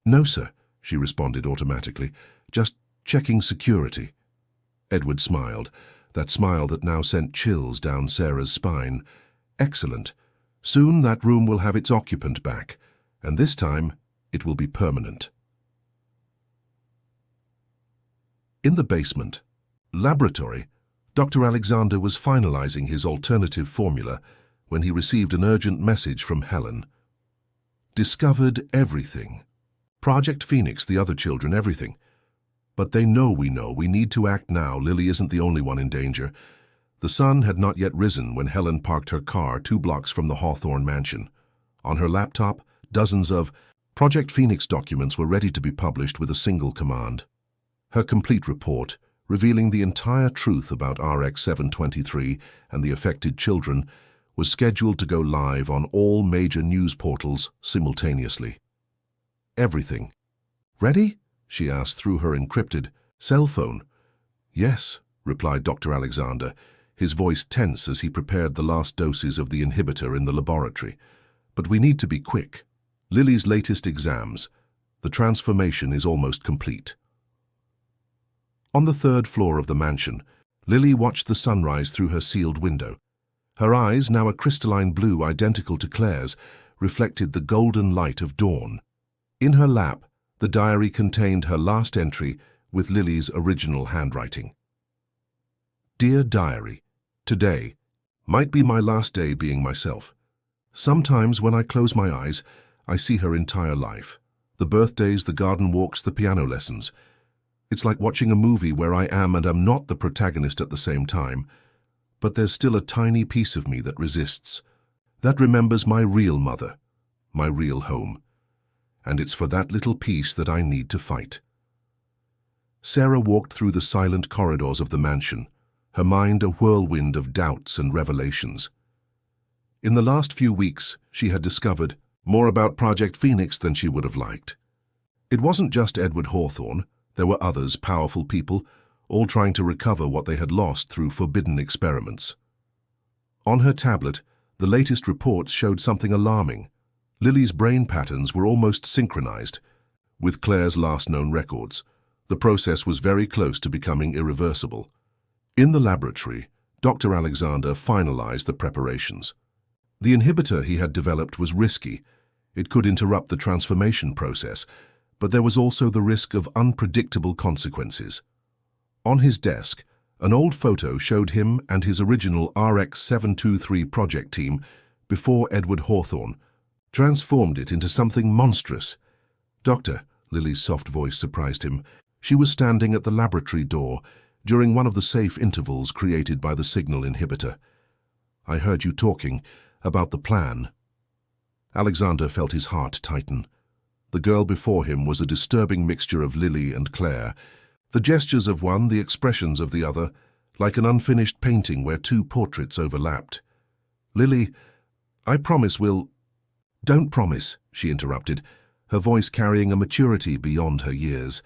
"No, sir," she responded automatically. "Just checking security." Edward smiled, that smile that now sent chills down Sarah's spine. "Excellent. Soon that room will have its occupant back, and this time it will be permanent." In the basement laboratory, Dr. Alexander was finalizing his alternative formula when he received an urgent message from Helen. "Discovered everything. Project Phoenix, the other children, everything. But they know we need to act now. Lily isn't the only one in danger." The sun had not yet risen when Helen parked her car 2 blocks from the Hawthorne mansion. On her laptop, dozens of Project Phoenix documents were ready to be published with a single command. Her complete report, revealing the entire truth about RX-723 and the affected children, was scheduled to go live on all major news portals simultaneously. "Everything. Ready?" she asked through her encrypted cell phone. "Yes," replied Dr. Alexander, his voice tense as he prepared the last doses of the inhibitor in the laboratory. "But we need to be quick. Lily's latest exams. The transformation is almost complete." On the 3rd floor of the mansion, Lily watched the sunrise through her sealed window. Her eyes, now a crystalline blue identical to Claire's, reflected the golden light of dawn. In her lap, the diary contained her last entry with Lily's original handwriting. "Dear Diary, today might be my last day being myself. Sometimes when I close my eyes, I see her entire life. The birthdays, the garden walks, the piano lessons. It's like watching a movie where I am and am not the protagonist at the same time. But there's still a tiny piece of me that resists, that remembers my real mother, my real home. And it's for that little piece that I need to fight." Sarah walked through the silent corridors of the mansion, her mind a whirlwind of doubts and revelations. In the last few weeks, she had discovered more about Project Phoenix than she would have liked. It wasn't just Edward Hawthorne. There were others, powerful people, all trying to recover what they had lost through forbidden experiments. On her tablet, the latest reports showed something alarming. Lily's brain patterns were almost synchronized with Claire's last known records. The process was very close to becoming irreversible. In the laboratory, Dr. Alexander finalized the preparations. The inhibitor he had developed was risky. It could interrupt the transformation process, but there was also the risk of unpredictable consequences. On his desk, an old photo showed him and his original RX-723 project team before Edward Hawthorne, transformed it into something monstrous. "Doctor," Lily's soft voice surprised him. She was standing at the laboratory door during one of the safe intervals created by the signal inhibitor. "I heard you talking about the plan." Alexander felt his heart tighten. The girl before him was a disturbing mixture of Lily and Claire, the gestures of one, the expressions of the other, like an unfinished painting where two portraits overlapped. "Lily, I promise we'll—" "Don't promise," she interrupted, her voice carrying a maturity beyond her years.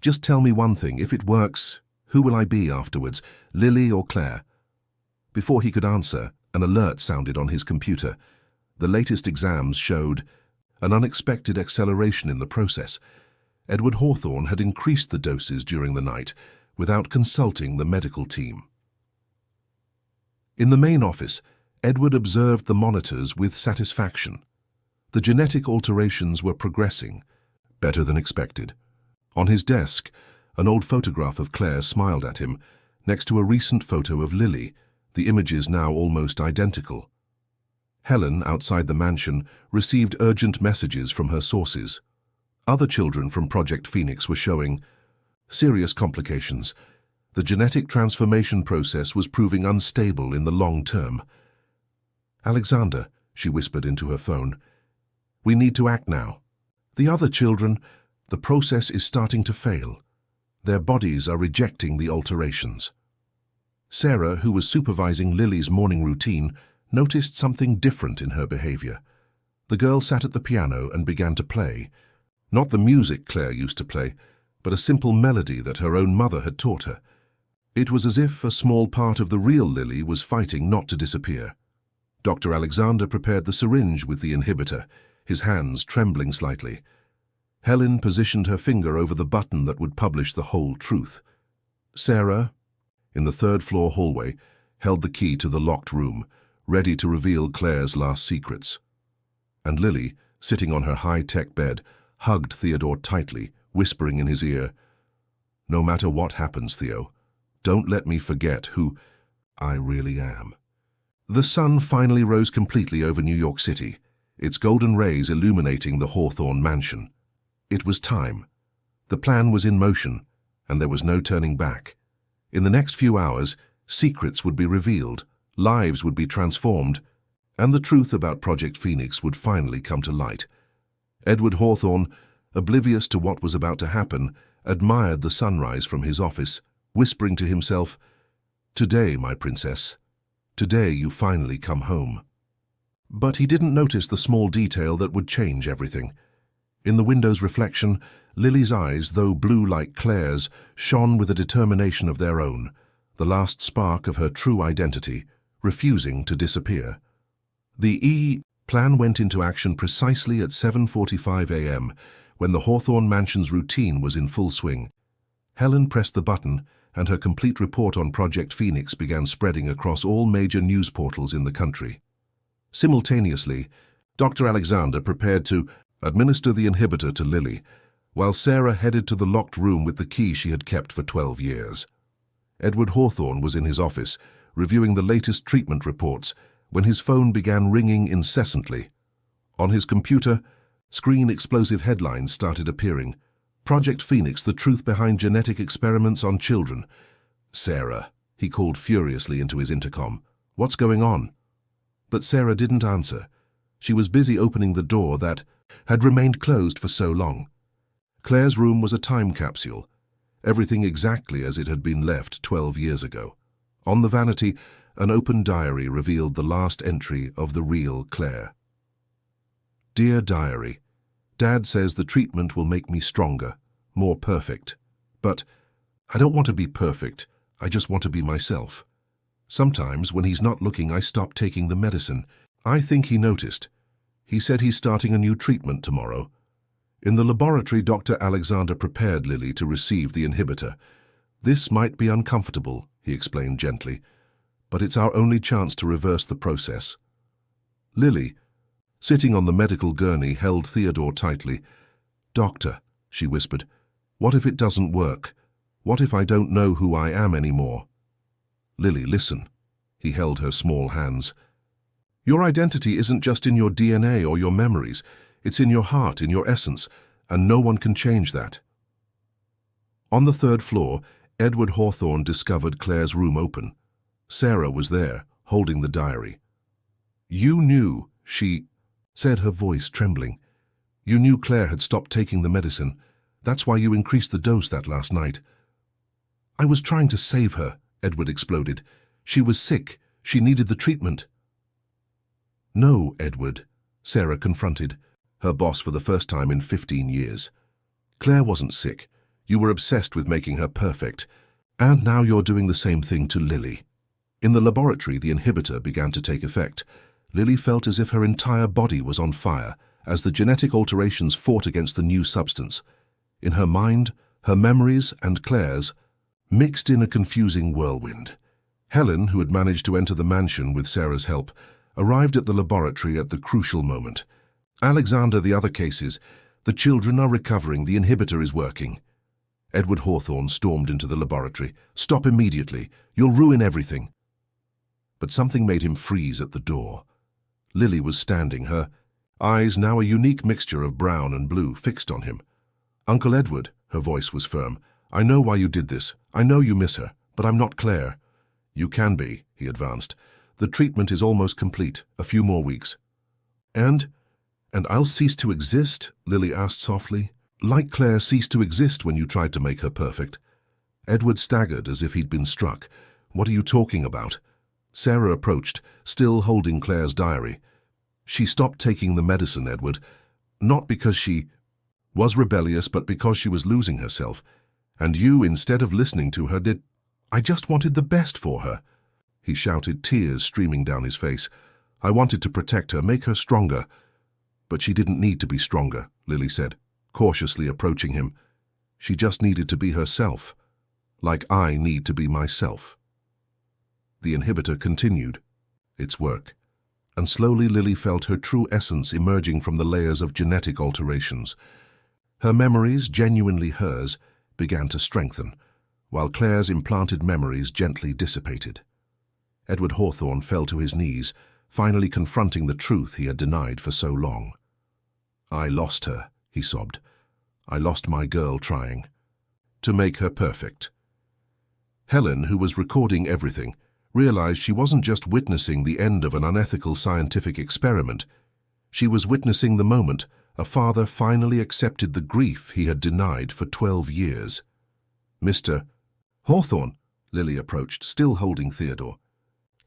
"Just tell me one thing. If it works, who will I be afterwards, Lily or Claire?" Before he could answer, an alert sounded on his computer. The latest exams showed an unexpected acceleration in the process. Edward Hawthorne had increased the doses during the night without consulting the medical team. In the main office, Edward observed the monitors with satisfaction. The genetic alterations were progressing, better than expected. On his desk, an old photograph of Claire smiled at him, next to a recent photo of Lily, the images now almost identical. Helen, outside the mansion, received urgent messages from her sources. Other children from Project Phoenix were showing serious complications. The genetic transformation process was proving unstable in the long term. "Alexander," she whispered into her phone, "we need to act now. The other children, the process is starting to fail. Their bodies are rejecting the alterations." Sarah, who was supervising Lily's morning routine, noticed something different in her behavior. The girl sat at the piano and began to play. Not the music Claire used to play, but a simple melody that her own mother had taught her. It was as if a small part of the real Lily was fighting not to disappear. Dr. Alexander prepared the syringe with the inhibitor, his hands trembling slightly. Helen positioned her finger over the button that would publish the whole truth. Sarah, in the third-floor hallway, held the key to the locked room, ready to reveal Claire's last secrets. And Lily, sitting on her high-tech bed, hugged Theodore tightly, whispering in his ear, "No matter what happens, Theo, don't let me forget who I really am." The sun finally rose completely over New York City, its golden rays illuminating the Hawthorne mansion. It was time. The plan was in motion, and there was no turning back. In the next few hours, secrets would be revealed, lives would be transformed, and the truth about Project Phoenix would finally come to light. Edward Hawthorne, oblivious to what was about to happen, admired the sunrise from his office, whispering to himself, "Today, my princess, today you finally come home." But he didn't notice the small detail that would change everything. In the window's reflection, Lily's eyes, though blue like Claire's, shone with a determination of their own, the last spark of her true identity, refusing to disappear. The plan went into action precisely at 7:45 a.m., when the Hawthorne Mansion's routine was in full swing. Helen pressed the button, and her complete report on Project Phoenix began spreading across all major news portals in the country. Simultaneously, Dr. Alexander prepared to administer the inhibitor to Lily, while Sarah headed to the locked room with the key she had kept for 12 years. Edward Hawthorne was in his office, reviewing the latest treatment reports, when his phone began ringing incessantly. On his computer, screen-explosive headlines started appearing. "Project Phoenix, the truth behind genetic experiments on children." "Sarah," he called furiously into his intercom. "What's going on?" But Sarah didn't answer. She was busy opening the door that had remained closed for so long. Claire's room was a time capsule, everything exactly as it had been left 12 years ago. On the vanity, an open diary revealed the last entry of the real Claire. "Dear Diary, Dad says the treatment will make me stronger, more perfect. But I don't want to be perfect, I just want to be myself. Sometimes, when he's not looking, I stop taking the medicine. I think he noticed. He said he's starting a new treatment tomorrow. In the laboratory, Dr. Alexander prepared Lily to receive the inhibitor. This might be uncomfortable," he explained gently, "but it's our only chance to reverse the process." Lily, sitting on the medical gurney, held Theodore tightly. "Doctor," she whispered, "what if it doesn't work? What if I don't know who I am anymore?" "Lily, listen." He held her small hands. Your identity isn't just in your DNA or your memories. It's in your heart, in your essence, and no one can change that. On the third floor, Edward Hawthorne discovered Claire's room open. Sarah was there, holding the diary. "You knew," she said, her voice trembling. "You knew Claire had stopped taking the medicine. That's why you increased the dose that last night." "I was trying to save her," Edward exploded. "She was sick. She needed the treatment." "No, Edward," Sarah confronted, her boss for the first time in 15 years. "Claire wasn't sick. You were obsessed with making her perfect. And now you're doing the same thing to Lily." In the laboratory, the inhibitor began to take effect. Lily felt as if her entire body was on fire as the genetic alterations fought against the new substance. In her mind, her memories and Claire's mixed in a confusing whirlwind. Helen, who had managed to enter the mansion with Sarah's help, arrived at the laboratory at the crucial moment. "Alexander, the other cases. The children are recovering. The inhibitor is working." Edward Hawthorne stormed into the laboratory. "Stop immediately. You'll ruin everything." But something made him freeze at the door. Lily was standing, her eyes, now a unique mixture of brown and blue, fixed on him. "Uncle Edward," her voice was firm, "I know why you did this. I know you miss her, but I'm not Claire." "You can be," he advanced. "The treatment is almost complete. A few more weeks." And I'll cease to exist?" Lily asked softly. "Like Claire ceased to exist when you tried to make her perfect." Edward staggered as if he'd been struck. "What are you talking about?" Sarah approached, still holding Claire's diary. "She stopped taking the medicine, Edward. Not because she was rebellious, but because she was losing herself. And you, instead of listening to her, did. I just wanted the best for her." He shouted, tears streaming down his face. "I wanted to protect her, make her stronger." "But she didn't need to be stronger," Lily said, cautiously approaching him. "She just needed to be herself, like I need to be myself." The inhibitor continued its work, and slowly Lily felt her true essence emerging from the layers of genetic alterations. Her memories, genuinely hers, began to strengthen, while Claire's implanted memories gently dissipated. Edward Hawthorne fell to his knees, finally confronting the truth he had denied for so long. "I lost her," he sobbed. "I lost my girl trying to make her perfect." Helen, who was recording everything, realized she wasn't just witnessing the end of an unethical scientific experiment. She was witnessing the moment a father finally accepted the grief he had denied for 12 years. "Mr. Hawthorne," Lily approached, still holding Theodore.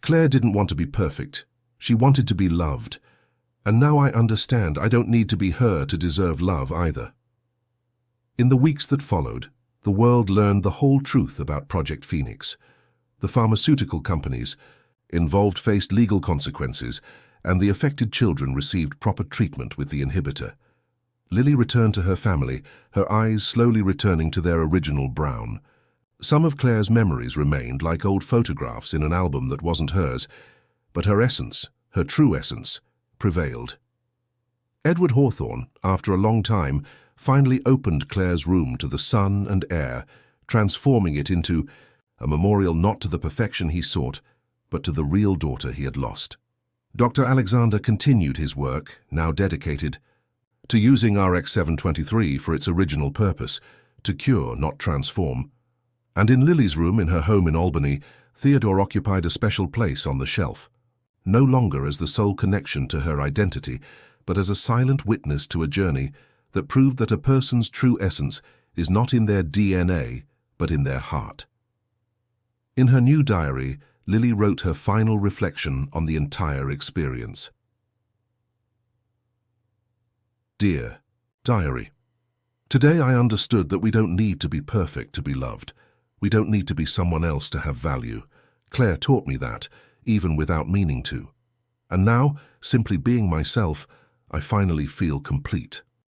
"Claire didn't want to be perfect. She wanted to be loved. And now I understand I don't need to be her to deserve love either." In the weeks that followed, the world learned the whole truth about Project Phoenix. The pharmaceutical companies involved faced legal consequences, and the affected children received proper treatment with the inhibitor. Lily returned to her family, her eyes slowly returning to their original brown. Some of Claire's memories remained like old photographs in an album that wasn't hers, but her essence, her true essence, prevailed. Edward Hawthorne, after a long time, finally opened Claire's room to the sun and air, transforming it into a memorial not to the perfection he sought, but to the real daughter he had lost. Dr. Alexander continued his work, now dedicated to using RX-723 for its original purpose, to cure, not transform. And in Lily's room in her home in Albany, Theodore occupied a special place on the shelf, no longer as the sole connection to her identity, but as a silent witness to a journey that proved that a person's true essence is not in their DNA, but in their heart. In her new diary, Lily wrote her final reflection on the entire experience. Dear Diary, today I understood that we don't need to be perfect to be loved. We don't need to be someone else to have value. Claire taught me that, even without meaning to. And now, simply being myself, I finally feel complete.